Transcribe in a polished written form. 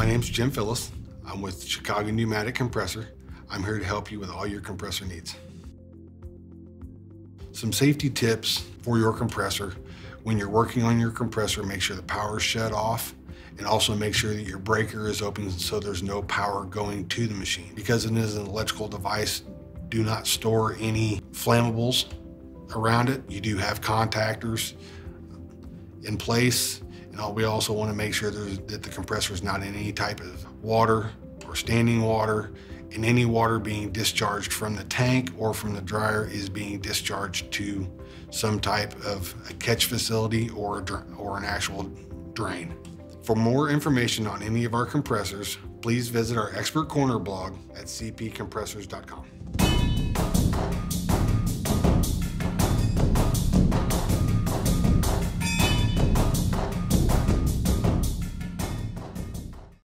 My name's Jim Phillis. I'm with Chicago Pneumatic Compressor. I'm here to help you with all your compressor needs. Some safety tips for your compressor. When you're working on your compressor, make sure the power is shut off, and also make sure that your breaker is open so there's no power going to the machine. Because it is an electrical device, do not store any flammables around it. You do have contactors in place, and we also want to make sure that the compressor is not in any type of water or standing water, and any water being discharged from the tank or from the dryer is being discharged to some type of a catch facility or an actual drain. For more information on any of our compressors, please visit our Expert Corner blog at cpcompressors.com.